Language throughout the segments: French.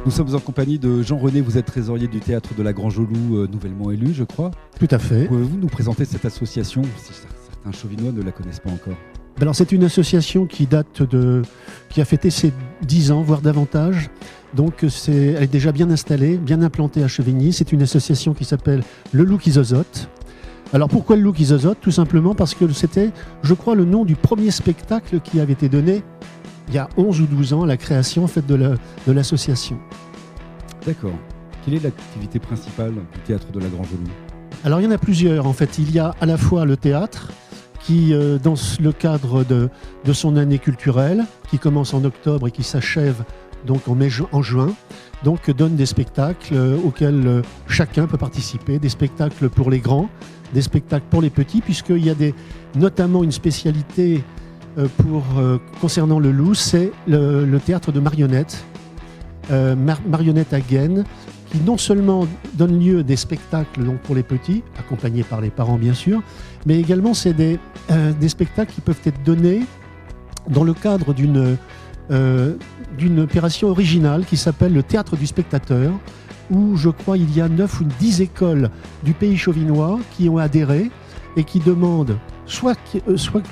Nous sommes en compagnie de Jean-René, vous êtes trésorier du théâtre de la Grange-au-Loup, nouvellement élu, je crois. Tout à fait. Pouvez-vous nous présenter cette association, si certains chauvinois ne la connaissent pas encore? Alors, c'est une association qui a fêté ses 10 ans, voire davantage. Donc, elle est déjà bien installée, bien implantée à Chevigny. C'est une association qui s'appelle Le Loup qui zozote. Alors, pourquoi Le Loup qui zozote? Tout simplement parce que c'était, je crois, le nom du premier spectacle qui avait été donné il y a 11 ou 12 ans à la création en fait, de l'association. D'accord. Quelle est l'activité principale du théâtre de la Grange-au-Loup? Alors, il y en a plusieurs. En fait, il y a à la fois le théâtre, qui, dans le cadre de son année culturelle, qui commence en octobre et qui s'achève donc en juin, donc donne des spectacles auxquels chacun peut participer, des spectacles pour les grands, des spectacles pour les petits, puisqu'il y a notamment une spécialité concernant le loup, c'est le théâtre de marionnettes, marionnettes à gaines, qui non seulement donne lieu à des spectacles donc pour les petits, accompagnés par les parents bien sûr, mais également c'est des spectacles qui peuvent être donnés dans le cadre d'une opération originale qui s'appelle le théâtre du spectateur, où je crois il y a 9 ou 10 écoles du pays chauvinois qui ont adhéré et qui demandent soit que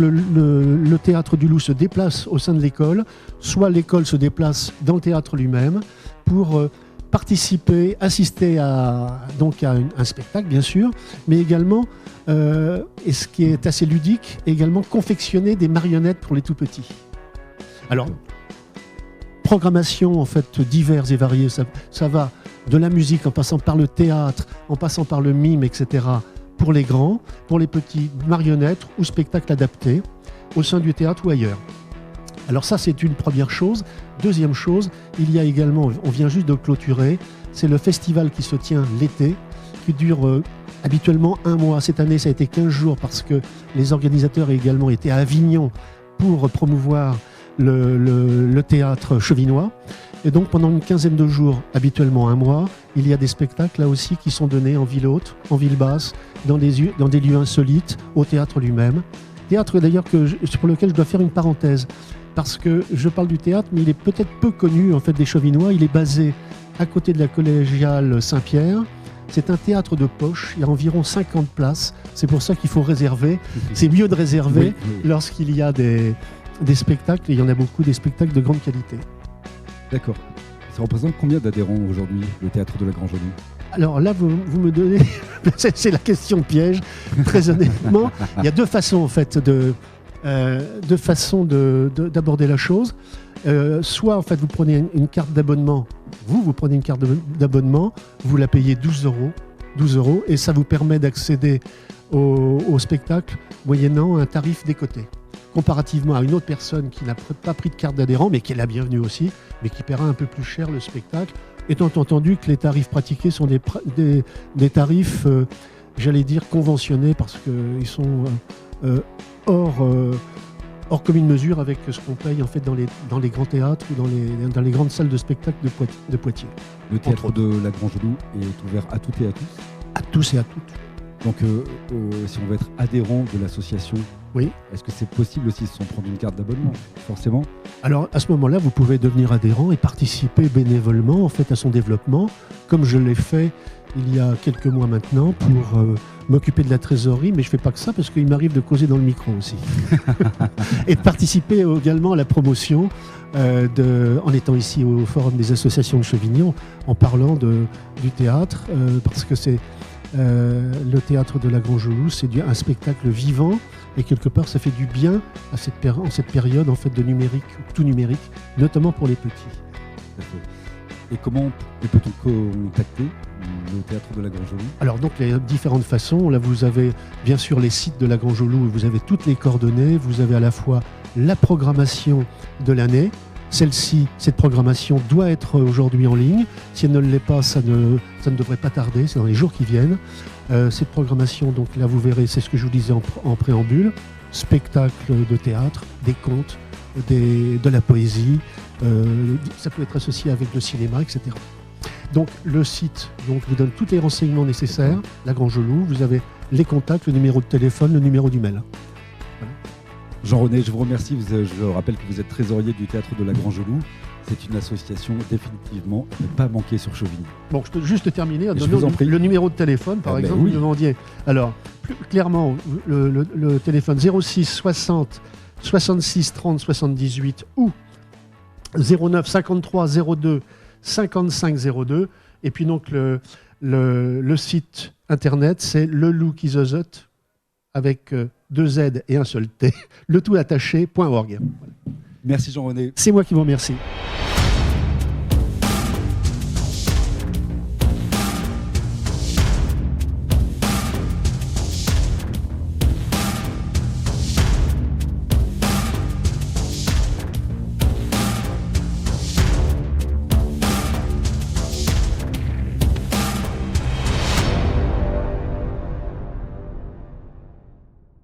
le théâtre du loup se déplace au sein de l'école, soit l'école se déplace dans le théâtre lui-même pour participer, assister à un spectacle bien sûr, mais également, et ce qui est assez ludique, également confectionner des marionnettes pour les tout petits. Alors, programmation en fait diverses et variées, ça va de la musique en passant par le théâtre, en passant par le mime, etc. pour les grands, pour les petits, marionnettes ou spectacles adaptés au sein du théâtre ou ailleurs. Alors ça, c'est une première chose. Deuxième chose, il y a également, on vient juste de clôturer, c'est le festival qui se tient l'été, qui dure habituellement 1 mois. Cette année, ça a été 15 jours parce que les organisateurs également étaient à Avignon pour promouvoir le théâtre chevinois. Et donc, pendant une quinzaine de jours, habituellement 1 mois, il y a des spectacles là aussi qui sont donnés en ville haute, en ville basse, dans des lieux insolites, au théâtre lui-même. Théâtre d'ailleurs pour lequel je dois faire une parenthèse. Parce que je parle du théâtre, mais il est peut-être peu connu en fait des Chauvinois. Il est basé à côté de la collégiale Saint-Pierre. C'est un théâtre de poche, il y a environ 50 places. C'est pour ça qu'il faut réserver. C'est mieux de réserver lorsqu'il y a des spectacles. Et il y en a beaucoup, des spectacles de grande qualité. D'accord. Ça représente combien d'adhérents aujourd'hui, le théâtre de la Grange-au-Loup? Alors là, vous me donnez... c'est la question piège, très honnêtement. Il y a deux façons en fait d'aborder la chose. Soit en fait vous prenez une carte d'abonnement, vous prenez une carte d'abonnement, vous la payez 12 euros et ça vous permet d'accéder au spectacle moyennant un tarif décoté. Comparativement à une autre personne qui n'a pas pris de carte d'adhérent, mais qui est la bienvenue aussi, mais qui paiera un peu plus cher le spectacle, étant entendu que les tarifs pratiqués sont des tarifs, j'allais dire, conventionnés, parce qu'ils sont hors commune mesure avec ce qu'on paye en fait dans les grands théâtres ou dans les grandes salles de spectacle de Poitiers. Le théâtre de la Grange-au-Loup est ouvert à toutes et à tous? À tous et à toutes. Donc, si on veut être adhérent de l'association, oui. Est-ce que c'est possible aussi sans prendre une carte d'abonnement, forcément? Alors, à ce moment-là, vous pouvez devenir adhérent et participer bénévolement en fait, à son développement, comme je l'ai fait il y a quelques mois maintenant pour m'occuper de la trésorerie, mais je ne fais pas que ça parce qu'il m'arrive de causer dans le micro aussi. Et de participer également à la promotion en étant ici au Forum des associations de Chevignon, en parlant du théâtre, parce que c'est le théâtre de la Grange-au-Loup, c'est un spectacle vivant et quelque part ça fait du bien en cette période en fait de numérique, tout numérique, notamment pour les petits. Et comment peut-on contacter le théâtre de la Grange-au-Loup? Alors donc il y a différentes façons. Là vous avez bien sûr les sites de la Grange-au-Loup, vous avez toutes les coordonnées, vous avez à la fois la programmation de l'année. Cette programmation doit être aujourd'hui en ligne. Si elle ne l'est pas, ça ne devrait pas tarder, c'est dans les jours qui viennent. Cette programmation, donc là vous verrez, c'est ce que je vous disais en préambule, spectacles de théâtre, des contes, de la poésie, ça peut être associé avec le cinéma, etc. Donc le site vous donne tous les renseignements nécessaires, la Grange-au-Loup, vous avez les contacts, le numéro de téléphone, le numéro du mail. Voilà. Jean-René, je vous remercie. Je rappelle que vous êtes trésorier du théâtre de la Grange-au-Loup. C'est une association définitivement à ne pas manquer sur Chauvigny. Bon, je peux juste terminer en Je vous en donnant prie. le numéro de téléphone, par Ah ben exemple, oui. vous demandiez. Alors, plus clairement, le téléphone 06 60 66 30 78 ou 09 53 02 55 02. Et puis donc, le site internet, c'est leloukizozot avec 2 Z et un seul T, le tout attaché.org. Merci Jean-René. C'est moi qui vous remercie.